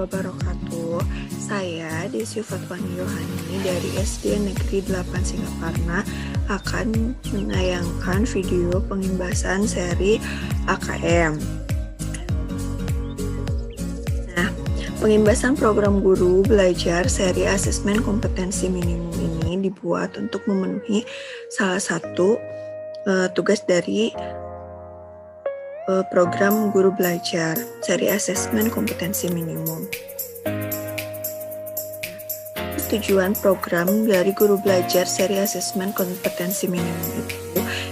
wabarakatuh. Saya Desi Fatwani Yohani dari SD Negeri 8 Singaparna akan menayangkan video pengimbasan seri AKM. Nah, pengimbasan program guru belajar seri asesmen kompetensi minimum ini dibuat untuk memenuhi salah satu tugas dari program guru belajar seri asesmen kompetensi minimum. Tujuan program dari guru belajar seri asesmen kompetensi minimum itu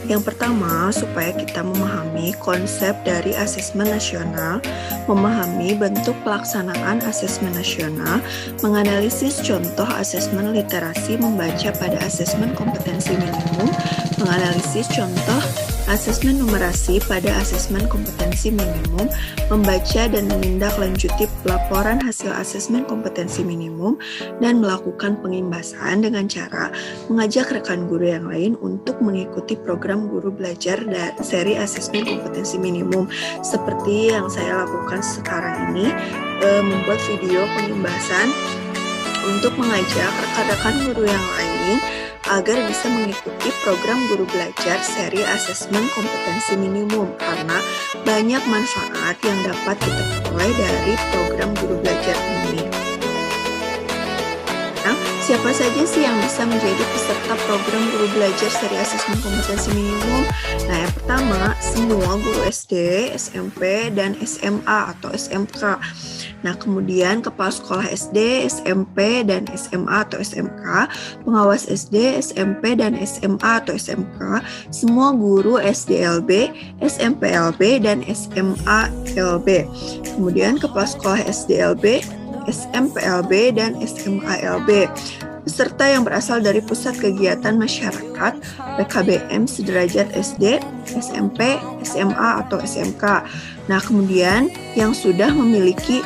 yang pertama, supaya kita memahami konsep dari asesmen nasional, memahami bentuk pelaksanaan asesmen nasional, menganalisis contoh asesmen literasi membaca pada asesmen kompetensi minimum, menganalisis contoh asesmen numerasi pada asesmen kompetensi minimum, membaca dan menindaklanjuti pelaporan hasil asesmen kompetensi minimum, dan melakukan pengimbasan dengan cara mengajak rekan guru yang lain untuk mengikuti program guru belajar dari seri asesmen kompetensi minimum. Seperti yang saya lakukan sekarang ini, membuat video pengimbasan untuk mengajak rekan-rekan guru yang lain agar bisa mengikuti program guru belajar seri asesmen kompetensi minimum karena banyak manfaat yang dapat kita peroleh dari program guru belajar ini. Nah, siapa saja sih yang bisa menjadi peserta program guru belajar seri asesmen kompetensi minimum? Nah, yang pertama, semua guru SD, SMP, dan SMA atau SMK. Nah, kemudian kepala sekolah SD, SMP, dan SMA atau SMK, pengawas SD, SMP, dan SMA atau SMK, semua guru SDLB, SMPLB, dan SMALB. Kemudian kepala sekolah SDLB, SMPLB, dan SMALB. Peserta yang berasal dari pusat kegiatan masyarakat, PKBM sederajat SD, SMP, SMA, atau SMK. Nah, kemudian yang sudah memiliki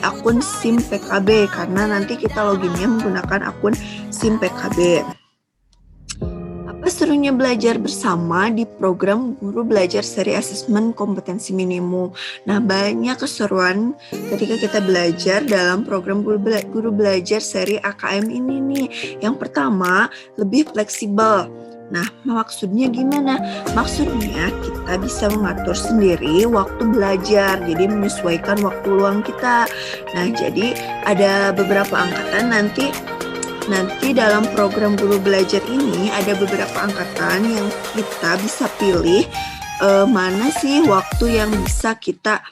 akun SIM PKB karena nanti kita loginnya menggunakan akun SIM PKB. Apa serunya belajar bersama di program guru belajar seri asesmen kompetensi minimum? Nah, banyak keseruan ketika kita belajar dalam program guru belajar seri AKM ini nih. Yang pertama, lebih fleksibel. Nah, maksudnya gimana? Maksudnya kita bisa mengatur sendiri waktu belajar, jadi menyesuaikan waktu luang kita. Nah, jadi ada beberapa angkatan nanti dalam program guru belajar ini ada beberapa angkatan yang kita bisa pilih mana sih waktu yang bisa kita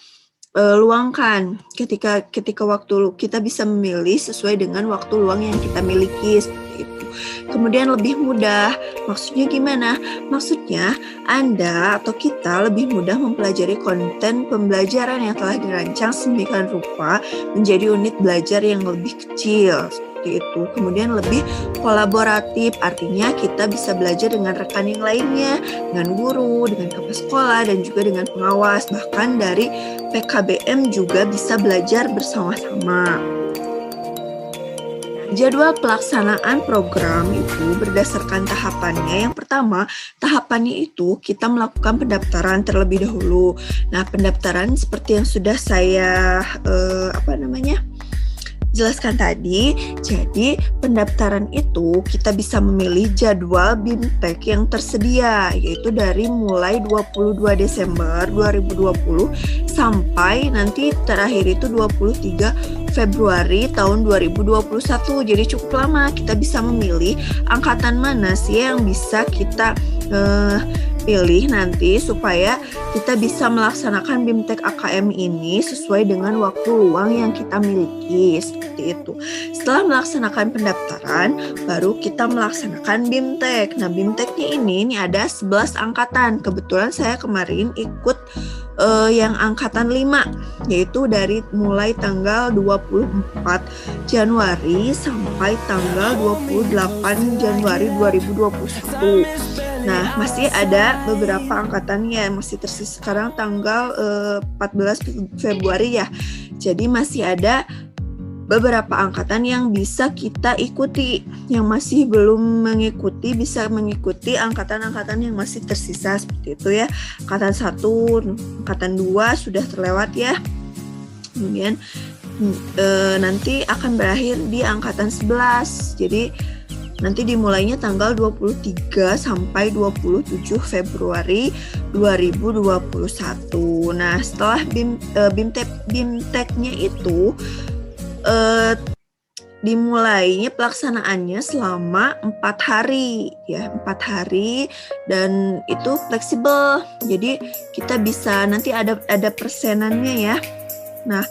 luangkan. Ketika waktu kita bisa memilih sesuai dengan waktu luang yang kita miliki seperti itu. Kemudian lebih mudah. Maksudnya gimana? Maksudnya Anda atau kita lebih mudah mempelajari konten pembelajaran yang telah dirancang sedemikian rupa menjadi unit belajar yang lebih kecil. Itu. Kemudian lebih kolaboratif, artinya kita bisa belajar dengan rekan yang lainnya, dengan guru, dengan kepala sekolah, dan juga dengan pengawas. Bahkan dari PKBM juga bisa belajar bersama-sama. Jadwal pelaksanaan program itu berdasarkan tahapannya. Yang pertama, tahapannya itu kita melakukan pendaftaran terlebih dahulu. Nah, pendaftaran seperti yang sudah saya jelaskan tadi. Jadi pendaftaran itu kita bisa memilih jadwal BIMTEK yang tersedia, yaitu dari mulai 22 Desember 2020 sampai nanti terakhir itu 23 Februari tahun 2021. Jadi cukup lama. Kita bisa memilih angkatan mana sih yang bisa kita pilih nanti supaya kita bisa melaksanakan BIMTEK AKM ini sesuai dengan waktu luang yang kita miliki, seperti itu. Setelah melaksanakan pendaftaran, baru kita melaksanakan BIMTEK. Nah, BIMTEKnya ini ada 11 angkatan. Kebetulan saya kemarin ikut yang angkatan 5, yaitu dari mulai tanggal 24 Januari sampai tanggal 28 Januari 2021. Nah, masih ada beberapa angkatan yang masih tersisa sekarang tanggal 14 Februari ya. Jadi masih ada beberapa angkatan yang bisa kita ikuti. Yang masih belum mengikuti bisa mengikuti angkatan-angkatan yang masih tersisa seperti itu ya. Angkatan 1, angkatan 2 sudah terlewat ya. Kemudian nanti akan berakhir di angkatan 11. Jadi nanti dimulainya tanggal 23 sampai 27 Februari 2021. Nah, setelah BIMTEK-nya itu dimulainya pelaksanaannya selama 4 hari ya, 4 hari, dan itu fleksibel. Jadi kita bisa nanti ada persenannya ya. Nah,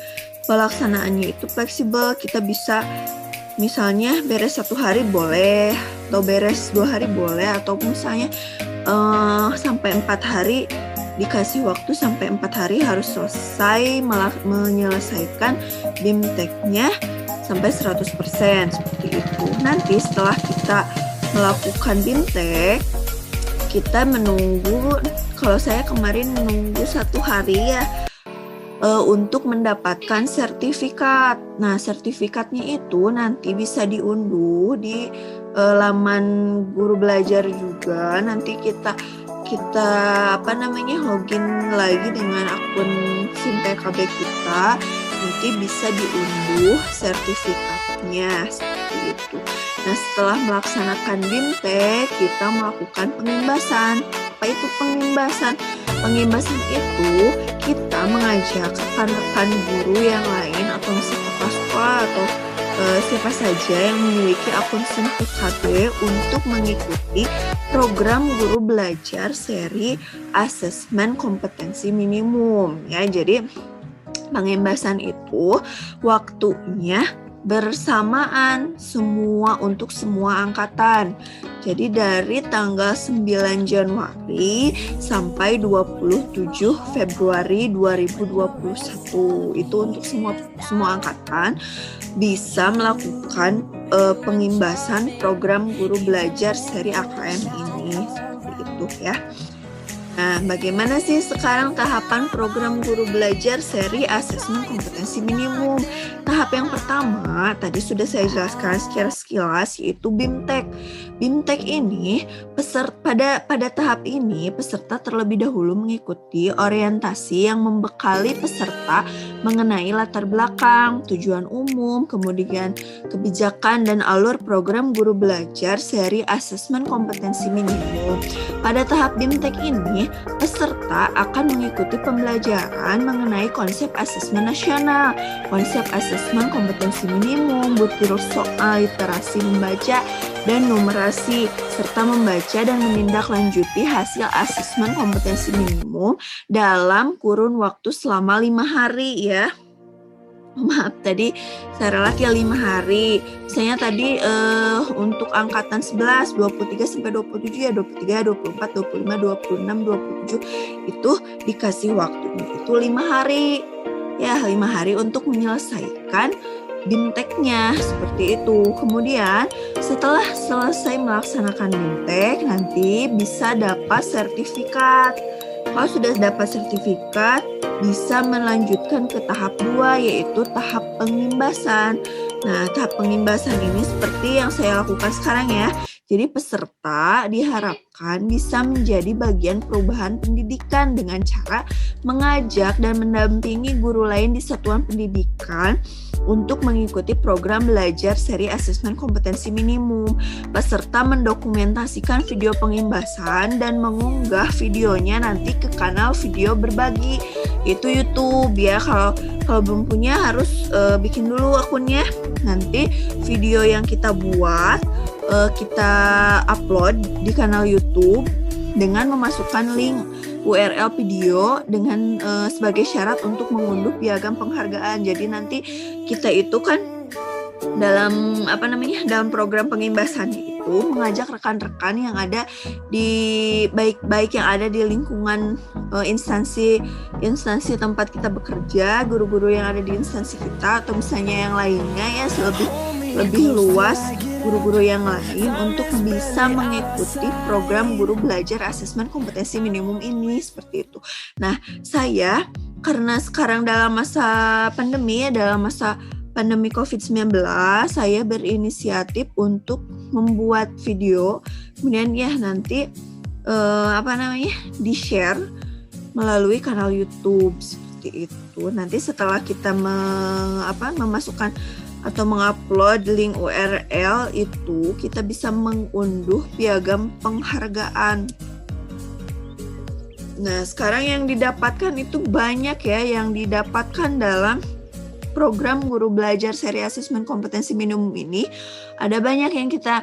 pelaksanaannya itu fleksibel, kita bisa misalnya beres 1 hari boleh, atau beres 2 hari boleh, atau misalnya sampai 4 hari, dikasih waktu sampai 4 hari harus selesai menyelesaikan BIMTEK-nya sampai 100% seperti itu. Nanti setelah kita melakukan BIMTEK, kita menunggu, kalau saya kemarin menunggu 1 hari ya, untuk mendapatkan sertifikat. Nah, sertifikatnya itu nanti bisa diunduh di laman Guru Belajar juga. Nanti kita login lagi dengan akun SIMPKB kita, nanti bisa diunduh sertifikatnya seperti itu. Nah, setelah melaksanakan BIMTEK, kita melakukan pengimbasan. Apa itu pengimbasan? Pengimbasan itu kita mengajak rekan-rekan guru yang lain atau misalnya kepala sekolah atau siapa saja yang memiliki akun SIMPKB untuk mengikuti program Guru Belajar seri asesmen kompetensi minimum ya. Jadi pengimbasan itu waktunya bersamaan untuk semua angkatan. Jadi dari tanggal 9 Januari sampai 27 Februari 2021 itu untuk semua angkatan bisa melakukan pengimbasan program Guru Belajar seri AKM ini seperti itu ya. Nah, bagaimana sih sekarang tahapan program Guru Belajar seri asesmen kompetensi minimum? Tahap yang pertama tadi sudah saya jelaskan secara sekilas, yaitu BIMTEK. BIMTEK ini pada tahap ini peserta terlebih dahulu mengikuti orientasi yang membekali peserta mengenai latar belakang, tujuan umum, kemudian kebijakan dan alur program Guru Belajar seri asesmen kompetensi minimum. Pada tahap BIMTEK ini, peserta akan mengikuti pembelajaran mengenai konsep asesmen nasional, konsep asesmen kompetensi minimum, butir soal literasi membaca dan numerasi, serta membaca dan menindaklanjuti hasil asesmen kompetensi minimum dalam kurun waktu selama 5 hari ya. Maaf, tadi saya ralat ya 5 hari. Misalnya tadi untuk angkatan 11, 23 sampai 27 ya, 23, 24, 25, 26, 27 itu dikasih waktunya itu 5 hari. Ya, 5 hari untuk menyelesaikan BIMTEK-nya seperti itu. Kemudian setelah selesai melaksanakan BIMTEK nanti bisa dapat sertifikat. Kalau sudah dapat sertifikat, bisa melanjutkan ke tahap 2 yaitu tahap pengimbasan. Nah, tahap pengimbasan ini seperti yang saya lakukan sekarang ya. Jadi peserta diharapkan bisa menjadi bagian perubahan pendidikan dengan cara mengajak dan mendampingi guru lain di satuan pendidikan untuk mengikuti program belajar seri asesmen kompetensi minimum. Peserta mendokumentasikan video pengimbasan dan mengunggah videonya nanti ke kanal video berbagi, itu YouTube ya. Kalau belum punya harus bikin dulu akunnya. Nanti video yang kita buat kita upload di kanal YouTube dengan memasukkan link URL video dengan sebagai syarat untuk mengunduh piagam penghargaan. Jadi nanti kita itu kan dalam dalam program pengimbasannya itu mengajak rekan-rekan yang ada di baik yang ada di lingkungan instansi tempat kita bekerja, guru-guru yang ada di instansi kita, atau misalnya yang lainnya ya lebih luas, guru-guru yang lain untuk bisa mengikuti program Guru Belajar Asesmen Kompetensi Minimum ini seperti itu. Nah, saya karena sekarang dalam masa pandemi pandemi COVID-19, saya berinisiatif untuk membuat video, kemudian ya nanti di-share melalui kanal YouTube seperti seperti itu. Nanti setelah kita memasukkan atau mengupload link URL itu, kita bisa mengunduh piagam penghargaan. Nah, sekarang yang didapatkan itu banyak ya, yang didapatkan dalam program Guru Belajar Seri Asesmen Kompetensi Minimum ini. Ada banyak yang kita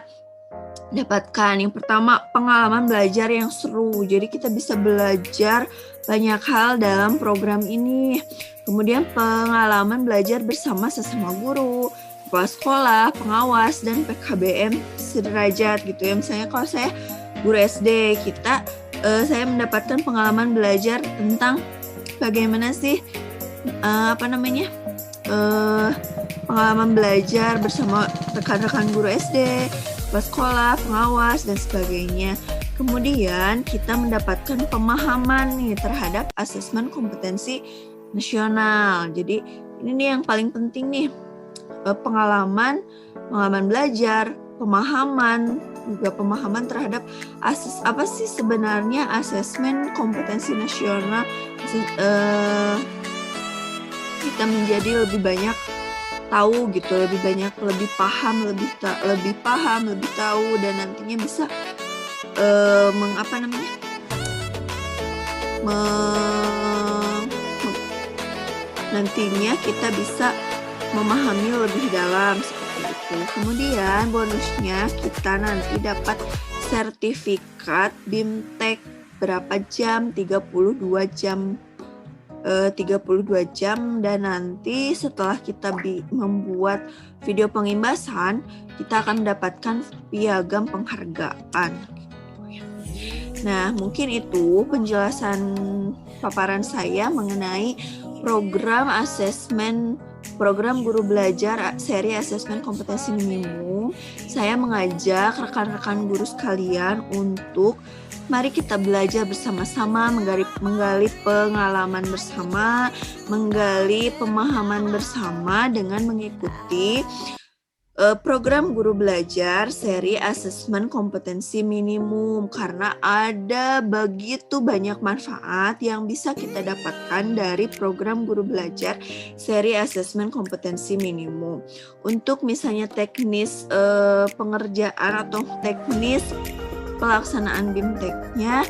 dapatkan. Yang pertama, pengalaman belajar yang seru. Jadi kita bisa belajar banyak hal dalam program ini. Kemudian pengalaman belajar bersama sesama guru, kepala sekolah, pengawas, dan PKBM sederajat gitu ya. Misalnya kalau saya guru SD, saya mendapatkan pengalaman belajar tentang bagaimana sih pengalaman belajar bersama rekan-rekan guru SD, kepala sekolah, pengawas, dan sebagainya. Kemudian kita mendapatkan pemahaman nih terhadap asesmen kompetensi nasional. Jadi ini nih yang paling penting nih, pengalaman belajar, pemahaman terhadap apa sih sebenarnya asesmen kompetensi nasional. Kita menjadi lebih banyak tahu gitu, lebih paham, lebih tahu, dan nantinya bisa nantinya kita bisa memahami lebih dalam seperti itu. Kemudian bonusnya kita nanti dapat sertifikat BIMTEK berapa jam, 32 jam, dan nanti setelah kita membuat video pengimbasan, kita akan mendapatkan piagam penghargaan. Nah, mungkin itu penjelasan paparan saya mengenai program Guru Belajar Seri Asesmen Kompetensi Minimum. Saya mengajak rekan-rekan guru sekalian untuk mari kita belajar bersama-sama, menggali pengalaman bersama, menggali pemahaman bersama dengan mengikuti program Guru Belajar Seri Asesmen Kompetensi Minimum, karena ada begitu banyak manfaat yang bisa kita dapatkan dari program Guru Belajar Seri Asesmen Kompetensi Minimum. Untuk misalnya teknis pengerjaan atau teknis pelaksanaan BIMTEK-nya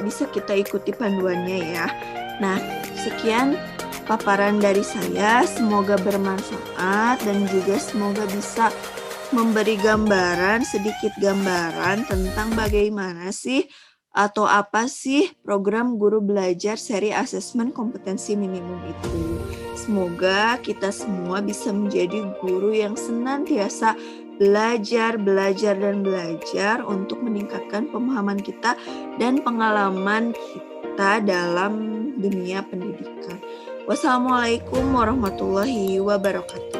bisa kita ikuti panduannya ya. Nah, sekian paparan dari saya, semoga bermanfaat dan juga semoga bisa memberi sedikit gambaran tentang bagaimana sih atau apa sih program Guru Belajar Seri Asesmen Kompetensi Minimum itu. Semoga kita semua bisa menjadi guru yang senantiasa belajar untuk meningkatkan pemahaman kita dan pengalaman kita dalam dunia pendidikan. Wassalamualaikum warahmatullahi wabarakatuh.